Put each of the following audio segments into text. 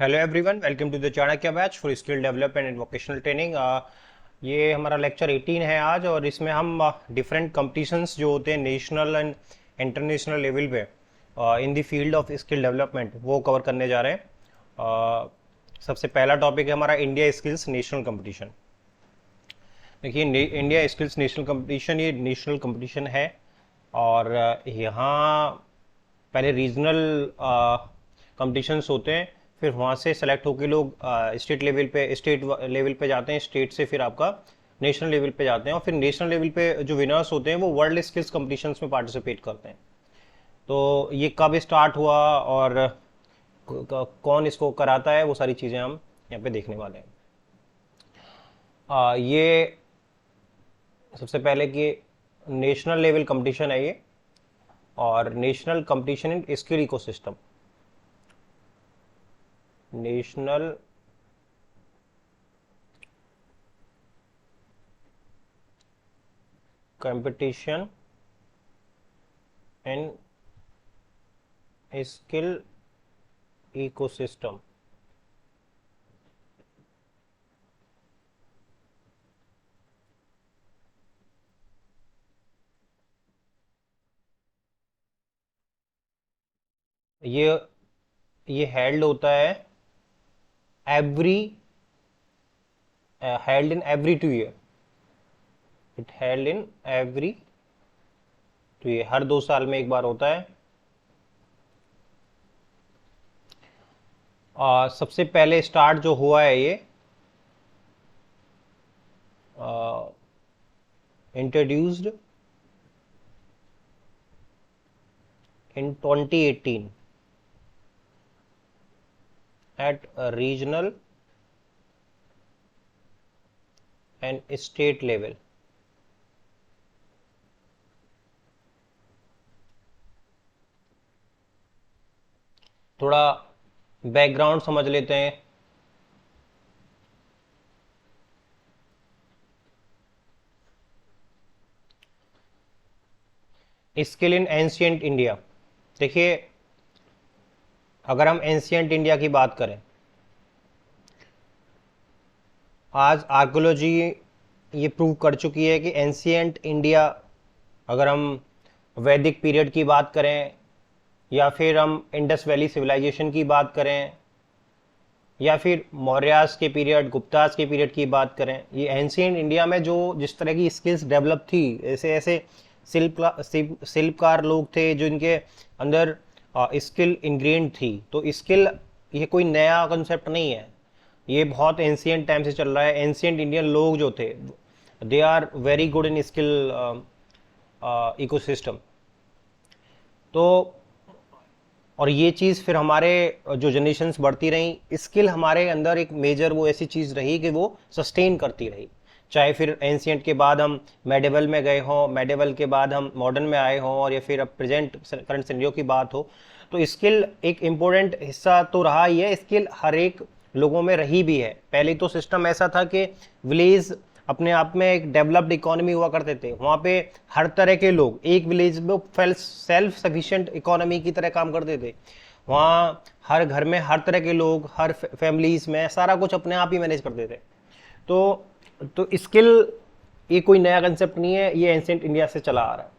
Hello everyone, welcome to the Chanakya batch for skill development and vocational training. ये हमारा lecture 18 है आज, और इसमें हम डिफरेंट कंपटीशंस जो होते हैं नेशनल एंड इंटरनेशनल लेवल पे in the field of skill development वो कवर करने जा रहे हैं। सबसे पहला टॉपिक है हमारा इंडिया स्किल्स नेशनल कंपटीशन। देखिए, इंडिया स्किल्स नेशनल कंपटीशन ये नेशनल कंपटीशन है, और यहाँ पहले रीजनल कंपटीशंस होते हैं, फिर वहाँ से सेलेक्ट होकर लोग स्टेट लेवल पे जाते हैं, स्टेट से फिर आपका नेशनल लेवल पे जाते हैं, और फिर नेशनल लेवल पे जो विनर्स होते हैं वो वर्ल्ड स्किल्स कंपटीशंस में पार्टिसिपेट करते हैं। तो ये कब स्टार्ट हुआ और कौन इसको कराता है, वो सारी चीज़ें हम यहाँ पे देखने वाले हैं। ये सबसे पहले कि नेशनल लेवल कंपटीशन है ये, और national competition in skill ecosystem. National competition in skill ecosystem. ये ये हेल्ड होता है every held in every 2 year. It held in every 2 year, हर 2 साल में एक बार होता है। सबसे पहले स्टार्ट जो हुआ है ये introduced in 2018 at a regional and state level। थोड़ा बैकग्राउंड समझ लेते हैं। Skill in ancient India. देखिए, अगर हम एंशियंट इंडिया की बात करें, आज आर्कोलॉजी ये प्रूव कर चुकी है कि एंशियंट इंडिया, अगर हम वैदिक पीरियड की बात करें, या फिर हम इंडस वैली सिविलाइजेशन की बात करें, या फिर मौर्यास के पीरियड, गुप्तास के पीरियड की बात करें, ये एंशियंट इंडिया में जो जिस तरह की स्किल्स डेवलप थी, ऐसे ऐसे शिल्पकार लोग थे जो इनके अंदर स्किल इंग्रेंड थी। तो स्किल ये कोई नया कंसेप्ट नहीं है, ये बहुत एंशियंट टाइम से चल रहा है। एंशियंट इंडियन लोग जो थे, they are very good in skill ecosystem. तो और ये चीज़ फिर हमारे जो जनरेशन्स बढ़ती रही, स्किल हमारे अंदर एक मेजर वो ऐसी चीज़ रही कि वो सस्टेन करती रही। चाहे फिर एंशियंट के बाद हम मेडिवल में गए हों, मेडिवल के बाद हम मॉडर्न में आए हों, और या फिर अब प्रेजेंट करंट सिनेरियो की बात हो, तो स्किल एक इम्पोर्टेंट हिस्सा तो रहा ही है। स्किल हर एक लोगों में रही भी है। पहले तो सिस्टम ऐसा था कि विलेज अपने आप में एक डेवलप्ड इकोनॉमी हुआ करते थे। वहाँ पे हर तरह के लोग एक विलेज में सेल्फ सफिशिएंट इकोनॉमी की तरह काम करते थे। वहाँ हर घर में हर तरह के लोग, हर फैमिलीज में सारा कुछ अपने आप ही मैनेज करते थे। तो स्किल ये कोई नया कंसेप्ट नहीं है, ये एंशिएंट इंडिया से चला आ रहा है।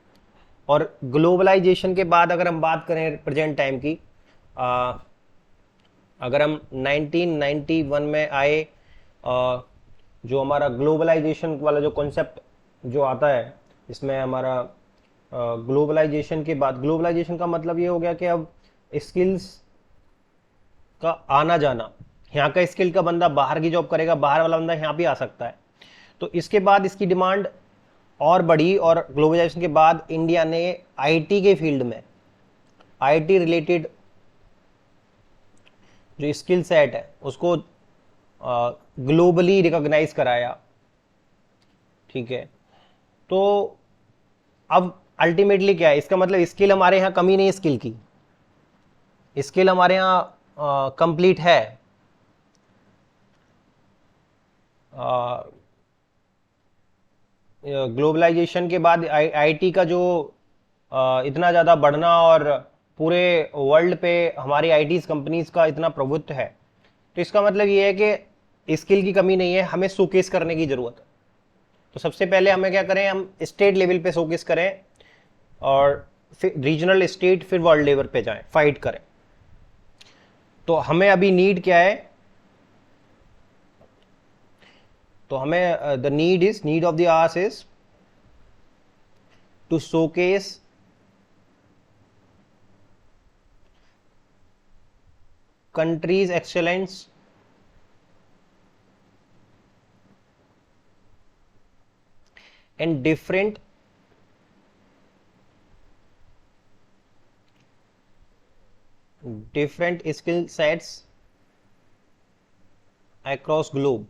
और ग्लोबलाइजेशन के बाद अगर हम बात करें प्रेजेंट टाइम की, अगर हम 1991 में आए, जो हमारा ग्लोबलाइजेशन वाला जो कॉन्सेप्ट जो आता है, इसमें हमारा ग्लोबलाइजेशन के बाद, ग्लोबलाइजेशन का मतलब ये हो गया कि अब स्किल्स का आना जाना, यहाँ का स्किल का बंदा बाहर की जॉब करेगा, बाहर वाला बंदा यहाँ भी आ सकता है। तो इसके बाद इसकी डिमांड और बढ़ी, और ग्लोबलाइजेशन के बाद इंडिया ने आईटी के फील्ड में, आईटी रिलेटेड जो स्किल सेट है उसको ग्लोबली रिकॉग्नाइज कराया। ठीक है, तो अब अल्टीमेटली क्या है इसका मतलब, स्किल हमारे यहाँ कमी नहीं है, स्किल की स्किल हमारे यहाँ कंप्लीट है। ग्लोबलाइजेशन के बाद आईटी का जो इतना ज़्यादा बढ़ना, और पूरे वर्ल्ड पे हमारी आईटी कंपनीज का इतना प्रभुत्व है, तो इसका मतलब ये है कि स्किल की कमी नहीं है, हमें शोकेस करने की जरूरत है। तो सबसे पहले हमें क्या करें, हम स्टेट लेवल पे शोकेस करें और फिर रीजनल, स्टेट, फिर वर्ल्ड लेवल पे जाएं, फाइट करें। तो हमें अभी नीड क्या है, तो हमें the need of the hours is to showcase country's excellence in different skill sets across globe।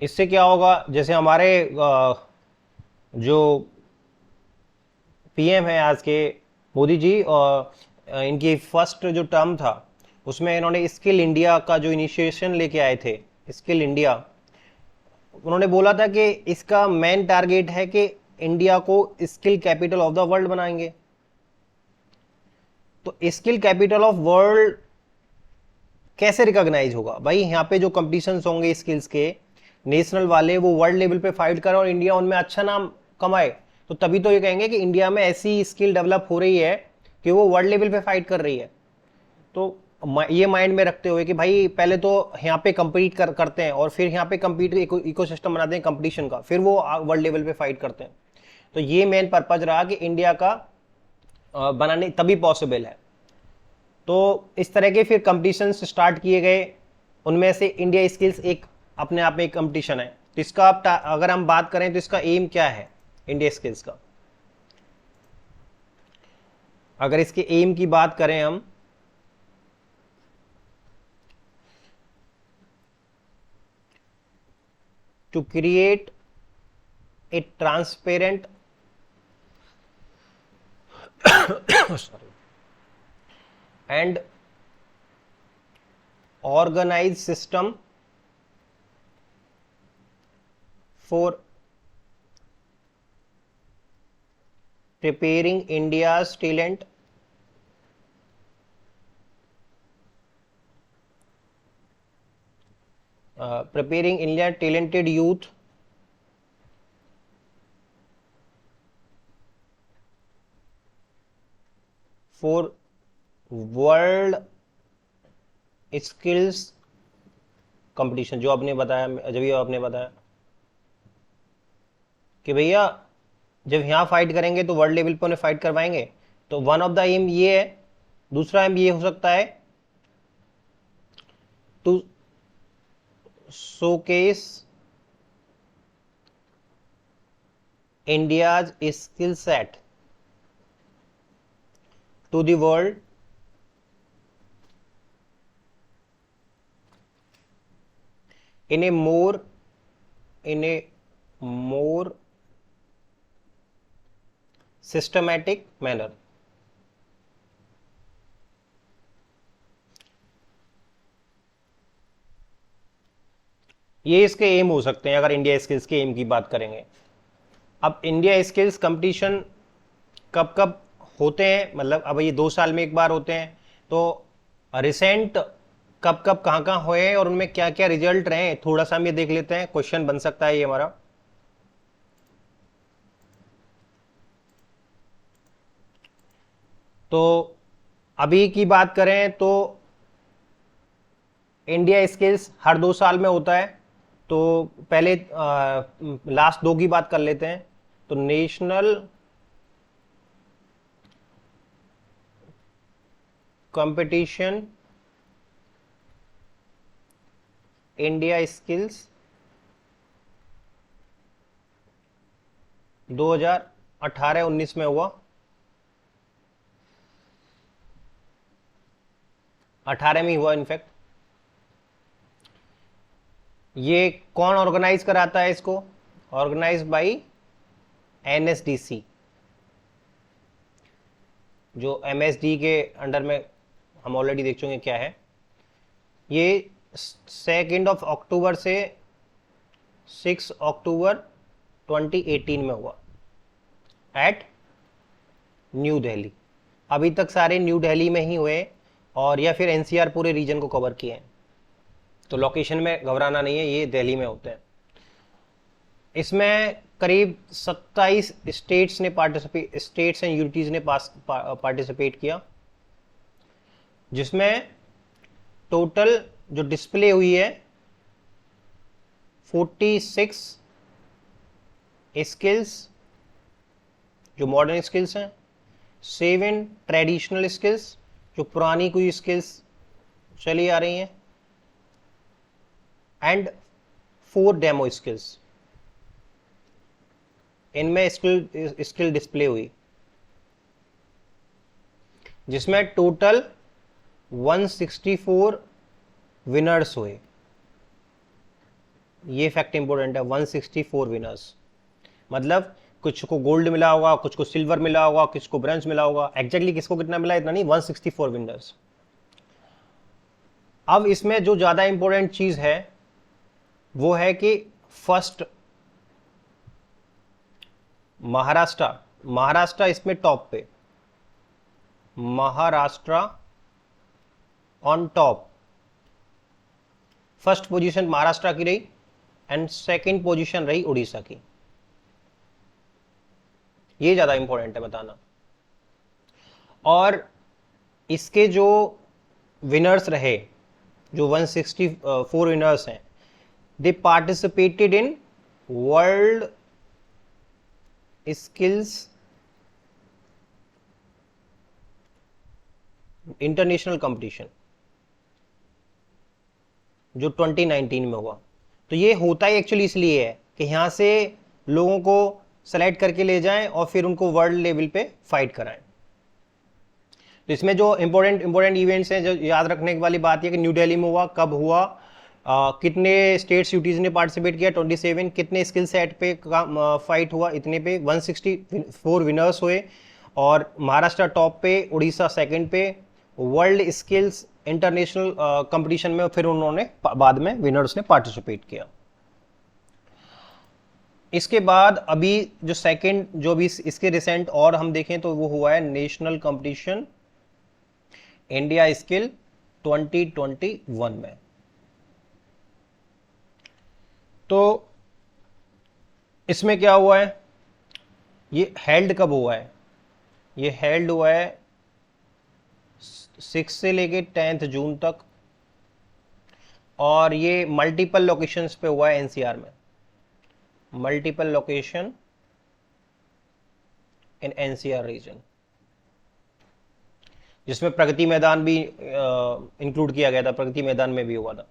इससे क्या होगा, जैसे हमारे जो पीएम है आज के, मोदी जी, और इनकी फर्स्ट जो टर्म था उसमें इन्होंने स्किल इंडिया का जो इनिशिएशन लेके आए थे, स्किल इंडिया, उन्होंने बोला था कि इसका मेन टारगेट है कि इंडिया को skill capital of the world बनाएंगे। तो स्किल कैपिटल ऑफ वर्ल्ड कैसे रिकॉग्नाइज होगा भाई, यहाँ पे जो कंपटीशंस होंगे स्किल्स के नेशनल वाले, वो वर्ल्ड लेवल पे फाइट करें और इंडिया उनमें अच्छा नाम कमाए, तो तभी तो ये कहेंगे कि इंडिया में ऐसी स्किल डेवलप हो रही है कि वो वर्ल्ड लेवल पे फाइट कर रही है। तो ये माइंड में रखते हुए कि भाई पहले तो यहाँ पे compete करते हैं और फिर यहाँ पे compete इकोसिस्टम बनाते हैं कंपटीशन का, फिर वो वर्ल्ड लेवल पे फाइट करते हैं। तो ये मेन पर्पज रहा कि इंडिया का बनाने तभी पॉसिबल है। तो इस तरह के फिर कंपटीशन स्टार्ट किए गए, उनमें से इंडिया स्किल्स एक अपने आप में एक कंपटीशन है। तो इसका अगर हम बात करें तो इसका एम क्या है इंडिया स्किल्स का, अगर इसके एम की बात करें हम, to create a transparent sorry, and organized system for preparing India's talent preparing India's talented youth for world skills competition, जो आपने बताया, जब ये आपने बताया कि भैया जब यहाँ फाइट करेंगे तो वर्ल्ड लेवल पे उन्हें फाइट करवाएंगे। तो वन ऑफ द एम ये है। दूसरा एम ये हो सकता है to showcase India's skill set to the world in a more systematic manner। ये इसके एम हो सकते हैं अगर इंडिया स्किल्स के एम की बात करेंगे। अब इंडिया स्किल्स कंपटीशन कब कब होते हैं, मतलब अब ये 2 साल में एक बार होते हैं, तो रिसेंट कब कब कहाँ कहाँ हुए हैं और उनमें क्या क्या रिजल्ट रहे, थोड़ा सा हम ये देख लेते हैं, क्वेश्चन बन सकता है ये हमारा। तो अभी की बात करें तो इंडिया स्किल्स हर 2 साल में होता है। तो पहले लास्ट 2 की बात कर लेते हैं। तो नेशनल कंपटीशन इंडिया स्किल्स 2018-19 में हुआ, 18 में हुआ इनफैक्ट। ये कौन ऑर्गेनाइज कराता है इसको, ऑर्गेनाइज बाय एनएसडीसी, जो एमएसडी के अंडर में हम ऑलरेडी देख चुके क्या है। ये 2 अक्टूबर से 6 अक्टूबर 2018 में हुआ एट न्यू दिल्ली। अभी तक सारे न्यू दिल्ली में ही हुए और या फिर एनसीआर पूरे रीजन को कवर किए हैं। तो लोकेशन में घबराना नहीं है, ये दिल्ली में होते हैं। इसमें करीब 27 स्टेट्स एंड यूनिटीज ने पार्टिसिपेट किया, जिसमें टोटल जो डिस्प्ले हुई है 46 स्किल्स जो मॉडर्न स्किल्स हैं, 7 ट्रेडिशनल स्किल्स जो पुरानी कोई स्किल्स चली आ रही हैं, एंड 4 डेमो स्किल्स। इनमें स्किल डिस्प्ले हुई, जिसमें टोटल 164 विनर्स हुए। ये फैक्ट इंपॉर्टेंट है, 164 विनर्स, मतलब कुछ को गोल्ड मिला होगा, कुछ को सिल्वर मिला होगा, कुछ को ब्रॉन्ज मिला होगा। एग्जैक्टली किसको कितना मिला इतना नहीं, 164 विनर्स। अब इसमें जो ज्यादा इंपॉर्टेंट चीज है वो है कि फर्स्ट महाराष्ट्र इसमें टॉप पे, Maharashtra on top. First position Maharashtra की रही एंड सेकंड पोजीशन रही उड़ीसा की। ये ज्यादा इंपॉर्टेंट है बताना। और इसके जो विनर्स रहे, जो 164 विनर्स हैं, they participated in world skills international competition जो 2019 में हुआ। तो ये होता ही एक्चुअली इसलिए है कि यहां से लोगों को सेलेक्ट करके ले जाएं और फिर उनको वर्ल्ड लेवल पे फाइट कराएं। तो इसमें जो इंपॉर्टेंट इवेंट्स हैं, जो याद रखने वाली बात है कि न्यू दिल्ली में हुआ, कब हुआ, कितने स्टेट सिटीज ने पार्टिसिपेट किया, 27, कितने स्किल सेट पे फाइट हुआ, इतने पे 164 विनर्स हुए, और महाराष्ट्र टॉप पे, उड़ीसा सेकंड पे, वर्ल्ड स्किल्स इंटरनेशनल कंपटीशन में फिर उन्होंने बाद में विनर्स ने पार्टिसिपेट किया। इसके बाद अभी जो सेकंड जो भी इसके रिसेंट और हम देखें तो वो हुआ है नेशनल कंपटीशन इंडिया स्किल 2021 में। तो इसमें क्या हुआ है, ये हेल्ड कब हुआ है, ये हेल्ड हुआ है 6 से लेके 10 जून तक, और ये मल्टीपल लोकेशंस पे हुआ है एनसीआर में, multiple location in NCR region, जिसमें प्रगति मैदान भी इंक्लूड किया गया था, प्रगति मैदान में भी हुआ था।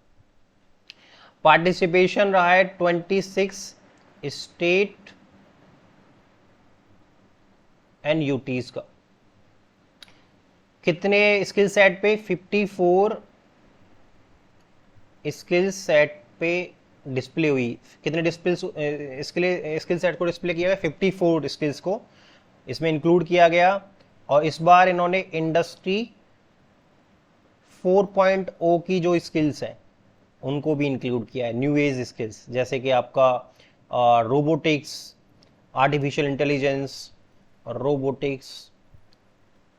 पार्टिसिपेशन रहा है 26 स्टेट एंड यूटीज का। कितने स्किल सेट पे, 54 स्किल सेट पे डिस्प्ले हुई। कितने स्किल सेट को डिस्प्ले किया गया, 54 स्किल्स को इसमें इंक्लूड किया गया। और इस बार इन्होंने इंडस्ट्री 4.0 की जो स्किल्स हैं उनको भी इंक्लूड किया है, न्यू एज स्किल्स, जैसे कि आपका robotics,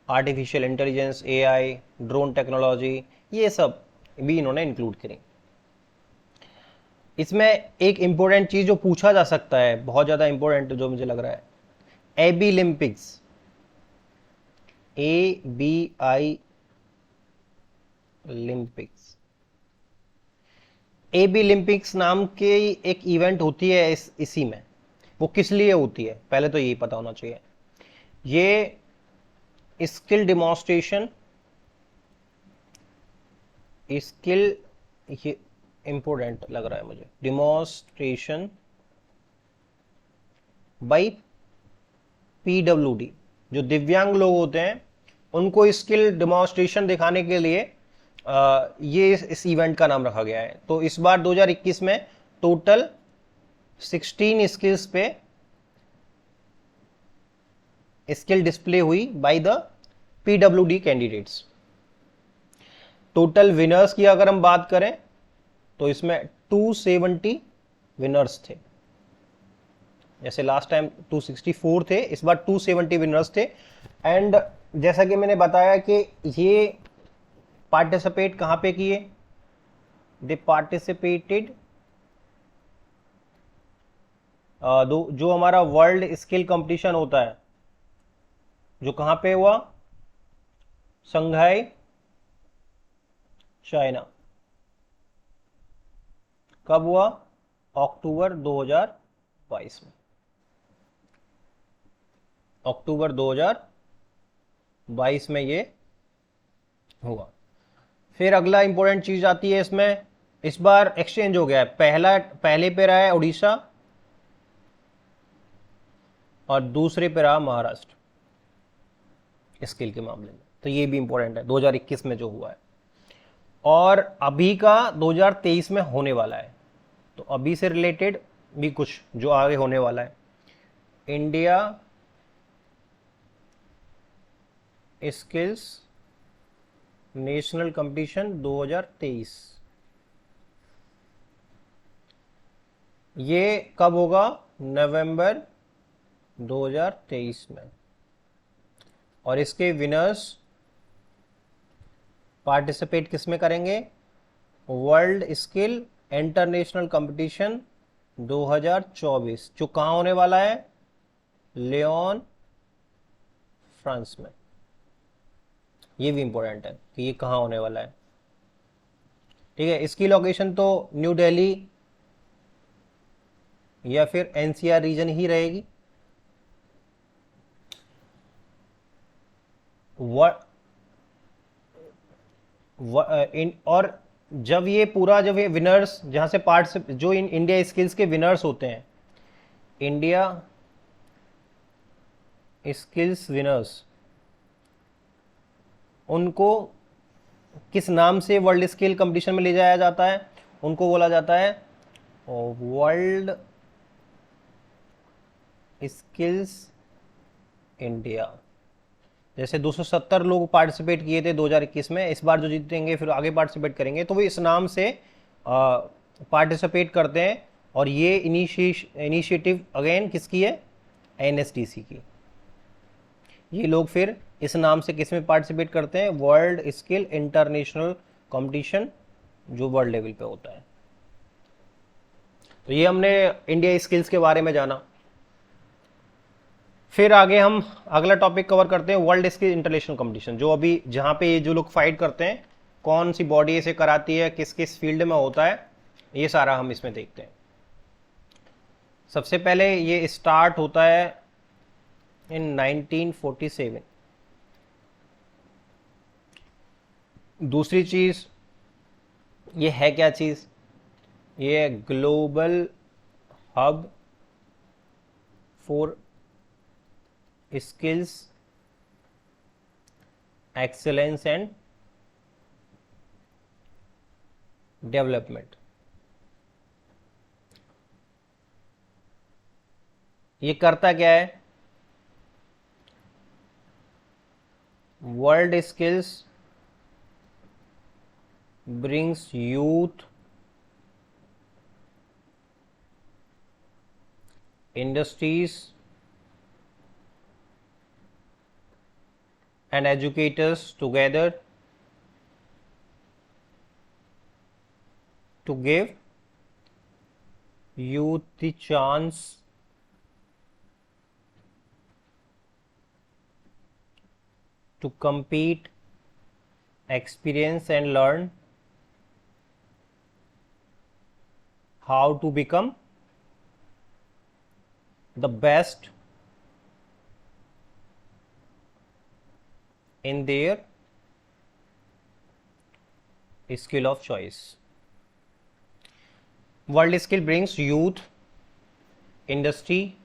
artificial intelligence, AI, drone technology, ये सब भी इन्होंने इंक्लूड करी। इसमें एक इंपॉर्टेंट चीज जो पूछा जा सकता है, बहुत ज्यादा इंपॉर्टेंट जो मुझे लग रहा है, AB Olympics, ABI Olympics, AB Olympics नाम की एक इवेंट होती है इसी में। वो किस लिए होती है पहले तो यही पता होना चाहिए। ये स्किल डेमोन्स्ट्रेशन, स्किल, ये इंपॉर्टेंट लग रहा है मुझे, डेमोन्स्ट्रेशन बाय PWD, जो दिव्यांग लोग होते हैं उनको स्किल डेमोन्स्ट्रेशन दिखाने के लिए ये इस इवेंट का नाम रखा गया है। तो इस बार 2021 में टोटल 16 स्किल्स पे स्किल डिस्प्ले हुई by the PWD candidates. Total winners की अगर हम बात करें तो इसमें 270 विनर्स थे। जैसे लास्ट टाइम 264 थे, इस बार 270 विनर्स थे। एंड जैसा कि मैंने बताया कि ये पार्टिसिपेट कहाँ पे किए, दे पार्टिसिपेटेड, जो हमारा वर्ल्ड स्किल कंपटीशन होता है जो कहाँ पे हुआ, संघाई चाइना। कब हुआ, अक्टूबर 2022 में, अक्टूबर 2022 में ये हुआ। फिर अगला इंपॉर्टेंट चीज आती है इसमें, इस बार एक्सचेंज हो गया है, पहले पे रहा है उड़ीसा और दूसरे पे रहा महाराष्ट्र स्किल के मामले में। तो ये भी इंपॉर्टेंट है 2021 में जो हुआ है, और अभी का 2023 में होने वाला है। तो अभी से रिलेटेड भी कुछ जो आगे होने वाला है, इंडिया स्किल्स नेशनल कंपटीशन 2023, ये कब होगा, नवंबर 2023 में। और इसके विनर्स पार्टिसिपेट किस में करेंगे, वर्ल्ड स्किल इंटरनेशनल कंपटीशन 2024, जो कहाँ होने वाला है, लियोन फ्रांस में। ये भी इंपॉर्टेंट है कि ये कहाँ होने वाला है। ठीक है, इसकी लोकेशन तो न्यू दिल्ली या फिर एनसीआर रीजन ही रहेगी। और जब ये विनर्स जहां से पार्ट जो इन इंडिया स्किल्स के विनर्स होते हैं, इंडिया स्किल्स विनर्स, उनको किस नाम से वर्ल्ड स्किल कंपटीशन में ले जाया जाता है, उनको बोला जाता है वर्ल्ड स्किल्स इंडिया। जैसे 270 लोग पार्टिसिपेट किए थे 2021 में, इस बार जो जीतेंगे फिर आगे पार्टिसिपेट करेंगे, तो वो इस नाम से पार्टिसिपेट करते हैं। और ये इनिशिएटिव अगेन किसकी है, एनएसडीसी की। ये लोग फिर इस नाम से किस में पार्टिसिपेट करते हैं, वर्ल्ड स्किल इंटरनेशनल कंपटीशन, जो वर्ल्ड लेवल पे होता है। तो ये हमने इंडिया स्किल्स के बारे में जाना। फिर आगे हम अगला टॉपिक कवर करते हैं, वर्ल्ड स्किल इंटरनेशनल कंपटीशन, जो अभी जहां पे ये जो लोग फाइट करते हैं, कौन सी बॉडी इसे कराती है, किस किस फील्ड में होता है, ये सारा हम इसमें देखते हैं। सबसे पहले ये स्टार्ट होता है इन 1947। दूसरी चीज ये है क्या चीज, ये global hub for skills excellence and development. ये करता क्या है, world skills brings youth, industries and educators together to give youth the chance to compete, experience and learn how to become the best in their skill of choice. World Skill brings youth, industry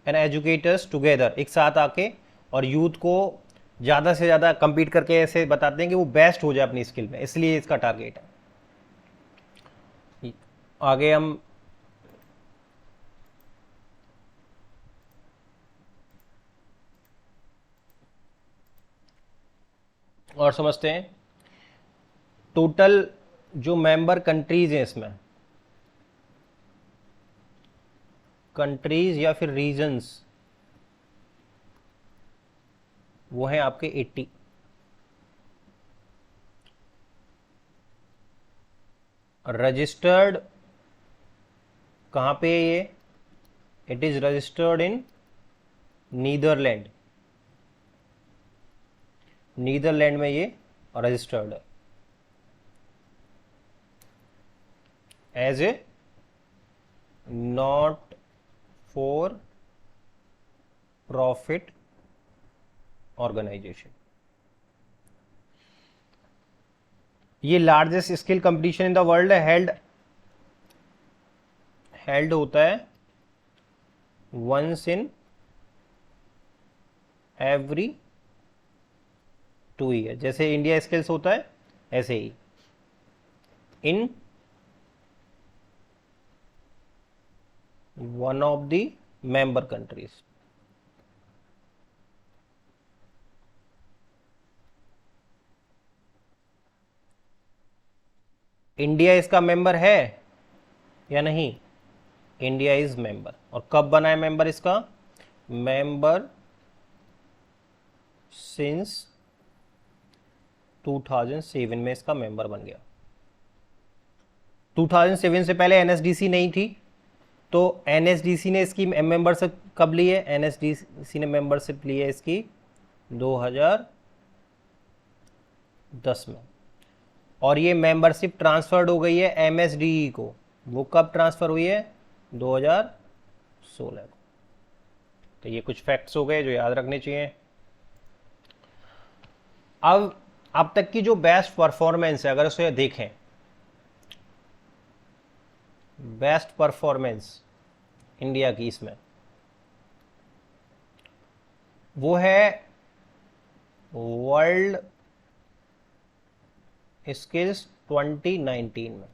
and educators together, एक साथ आके, और youth को ज़्यादा से ज़्यादा compete करके ऐसे बताते हैं कि वो बेस्ट हो जाए अपनी स्किल में, इसलिए इसका टारगेट है। आगे हम और समझते हैं, टोटल जो मेंबर कंट्रीज हैं इसमें, कंट्रीज या फिर रीजन्स, वो है आपके 80। रजिस्टर्ड कहाँ पे है ये? It is registered in Netherland. Netherland में ये रजिस्टर्ड है as a not for profit organisation. ये largest skill competition in the world held होता है वंस इन एवरी 2 ईयर। जैसे इंडिया स्किल्स होता है ऐसे ही in one of the member countries. India इसका मेंबर है या नहीं? India is member. और कब बना है मेंबर इसका? मेंबर सिंस 2007 में इसका मेंबर बन गया। 2007 से पहले एनएसडीसी नहीं थी, तो एनएसडीसी ने इसकी मेंबरशिप कब ली है? एनएसडीसी ने मेंबरशिप ली है इसकी 2010 में। और ये मेंबरशिप ट्रांसफर्ड हो गई है एमएसडीई को। वो कब ट्रांसफर हुई है? 2016 को। तो ये कुछ फैक्ट्स हो गए जो याद रखने चाहिए। अब तक की जो बेस्ट परफॉर्मेंस है, अगर उसे देखें, बेस्ट परफॉर्मेंस इंडिया की इसमें, वो है वर्ल्ड स्किल्स 2019 में,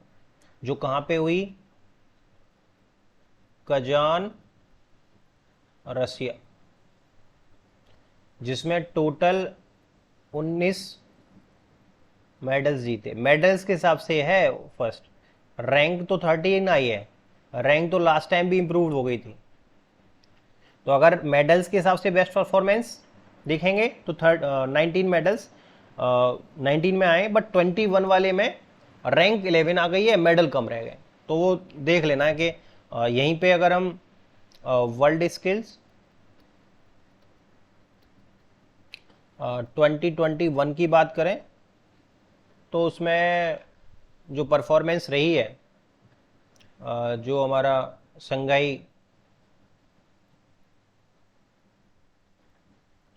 जो कहाँ पे हुई? कजान, रसिया, जिसमें टोटल 19 मेडल्स जीते। मेडल्स के हिसाब से है फर्स्ट। रैंक तो 13 आई है, रैंक तो लास्ट टाइम भी इंप्रूव हो गई थी। तो अगर मेडल्स के हिसाब से बेस्ट परफॉर्मेंस देखेंगे तो 19 मेडल्स 19 में आए, बट 21 वाले में रैंक 11 आ गई है, मेडल कम रह गए। तो वो देख लेना है कि यहीं पे अगर हम वर्ल्ड स्किल्स 2021 की बात करें तो उसमें जो परफॉर्मेंस रही है, जो हमारा शंघाई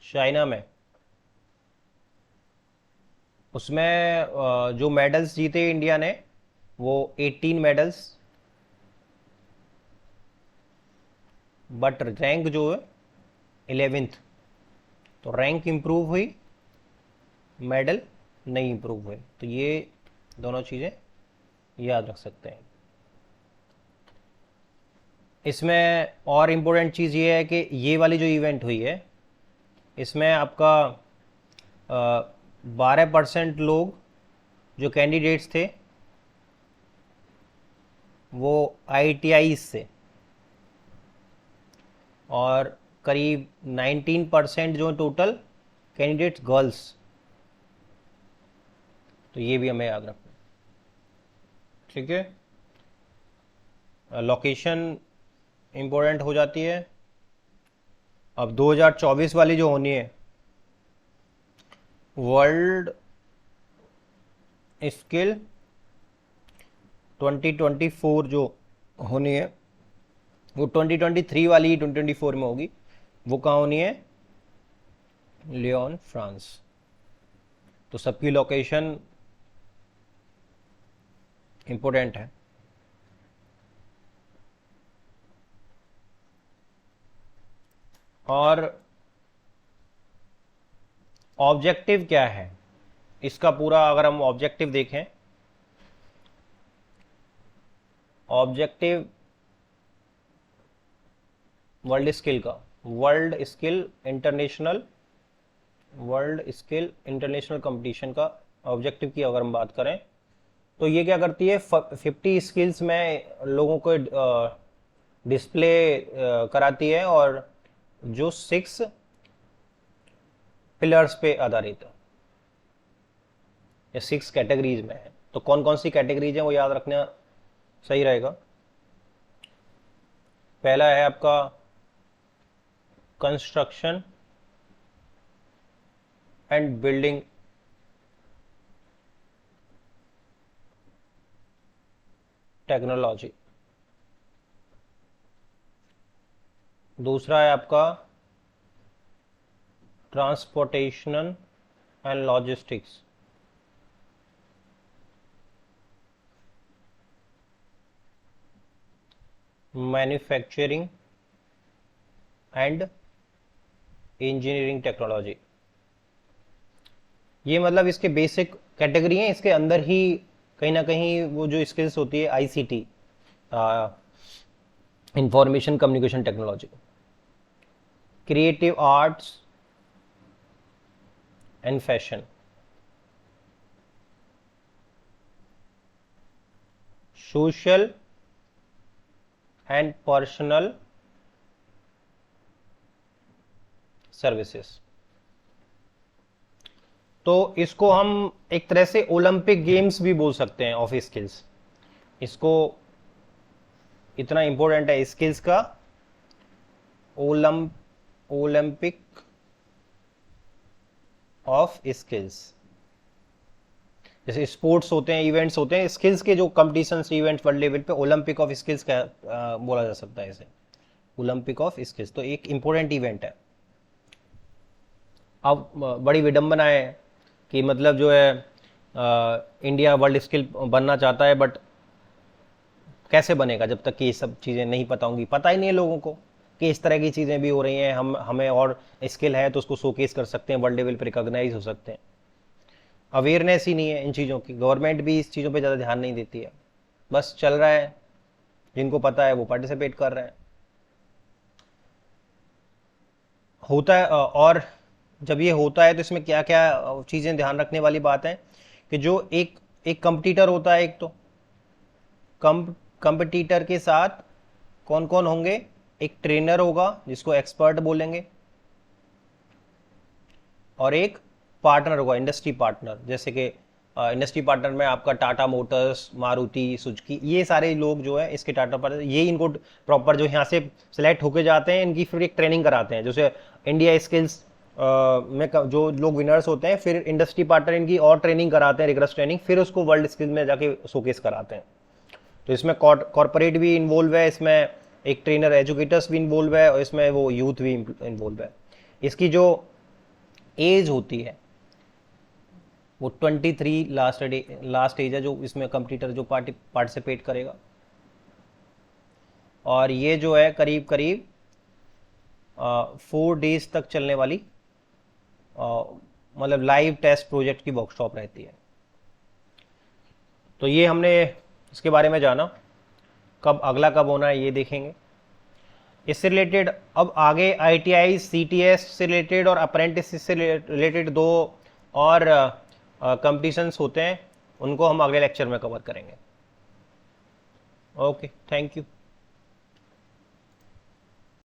चाइना में, उसमें जो मेडल्स जीते इंडिया ने वो 18 मेडल्स, बट रैंक जो है 11th। तो रैंक इंप्रूव हुई, मेडल नहीं इंप्रूव हुए। तो ये दोनों चीज़ें याद रख सकते हैं। इसमें और इम्पोर्टेंट चीज़ ये है कि ये वाली जो इवेंट हुई है, इसमें आपका 12% लोग जो कैंडिडेट्स थे वो IITI से, और करीब 19% जो टोटल कैंडिडेट्स गर्ल्स। तो ये भी हमें याद रखना, ठीक है। लोकेशन इम्पोर्टेंट हो जाती है। अब 2024 वाली जो होनी है, वर्ल्ड स्किल 2024 जो होनी है, वो 2023 वाली 2024 में होगी। वो कहाँ होनी है? Lyon, France. तो सबकी लोकेशन इंपॉर्टेंट है। और ऑब्जेक्टिव क्या है इसका पूरा? अगर हम ऑब्जेक्टिव देखें, ऑब्जेक्टिव वर्ल्ड स्किल का, वर्ल्ड स्किल इंटरनेशनल कंपटीशन का ऑब्जेक्टिव की अगर हम बात करें तो ये क्या करती है? 50 स्किल्स में लोगों को डिस्प्ले कराती है, और जो 6 पिलर्स पे आधारित है, ये 6 कैटेगरीज में है। तो कौन कौन सी कैटेगरीज है वो याद रखना सही रहेगा। पहला है आपका कंस्ट्रक्शन एंड बिल्डिंग टेक्नोलॉजी। दूसरा है आपका transportation and logistics. Manufacturing and engineering technology. ये मतलब इसके बेसिक कैटेगरी हैं, इसके अंदर ही कहीं ना कहीं वो जो स्किल्स होती है ICT, information communication technology, creative arts and fashion, social and personal services. तो इसको हम एक तरह से ओलंपिक गेम्स भी बोल सकते हैं ऑफ स्किल्स। इसको इतना इंपॉर्टेंट है स्किल्स का, ओलंपिक ऑफ स्किल्स। जैसे स्पोर्ट्स होते हैं, इवेंट्स होते हैं, स्किल्स के जो कंपटीशंस इवेंट्स वर्ल्ड लेवल पे ओलंपिक ऑफ स्किल्स का बोला जा सकता है इसे, ओलंपिक ऑफ स्किल्स। तो एक इंपॉर्टेंट इवेंट है। अब बड़ी विडंबना है कि मतलब जो है इंडिया वर्ल्ड स्किल बनना चाहता है, बट कैसे बनेगा जब तक कि ये सब चीज़ें नहीं पता होंगी। पता ही नहीं है लोगों को कि इस तरह की चीज़ें भी हो रही हैं। हमें और स्किल है तो उसको शोकेस कर सकते हैं, वर्ल्ड लेवल पर रिकॉग्नाइज हो सकते हैं। अवेयरनेस ही नहीं है इन चीज़ों की, गवर्नमेंट भी इस चीज़ों पे ज़्यादा ध्यान नहीं देती है। बस चल रहा है, जिनको पता है वो पार्टिसिपेट कर रहे हैं। होता है और जब ये होता है तो इसमें क्या क्या चीज़ें ध्यान रखने वाली बात है कि जो एक कंपटीटर होता है, एक तो कंपटीटर के साथ कौन कौन होंगे, एक ट्रेनर होगा जिसको एक्सपर्ट बोलेंगे, और एक पार्टनर होगा, इंडस्ट्री पार्टनर। जैसे कि इंडस्ट्री पार्टनर में आपका टाटा मोटर्स, मारुति सुजुकी, ये सारे लोग जो है इसके टाटा पर, ये इनको प्रॉपर जो यहाँ से सिलेक्ट होके जाते हैं, इनकी फिर एक ट्रेनिंग कराते हैं। जैसे इंडिया स्किल्स में जो लोग विनर्स होते हैं, फिर इंडस्ट्री पार्टनर इनकी और ट्रेनिंग कराते हैं, रिगरस ट्रेनिंग, फिर उसको वर्ल्ड स्किल में जाके शोकेस कराते हैं। तो इसमें कॉर्पोरेट भी इन्वॉल्व है, इसमें एक ट्रेनर एजुकेटर्स भी इन्वॉल्व है, और इसमें वो यूथ भी इन्वॉल्व है। इसकी जो एज होती है वो 23 लास्ट एज है जो इसमें कंपटीटर जो पार्टिसिपेट करेगा। और ये जो है करीब करीब 4 डेज तक चलने वाली मतलब लाइव टेस्ट प्रोजेक्ट की वर्कशॉप रहती है। तो ये हमने इसके बारे में जाना। अगला कब होना है ये देखेंगे। इससे रिलेटेड अब आगे ITI CTS से रिलेटेड और अप्रेंटिस से रिलेटेड 2 और कंपटीशंस होते हैं, उनको हम अगले लेक्चर में कवर करेंगे। Okay, thank you.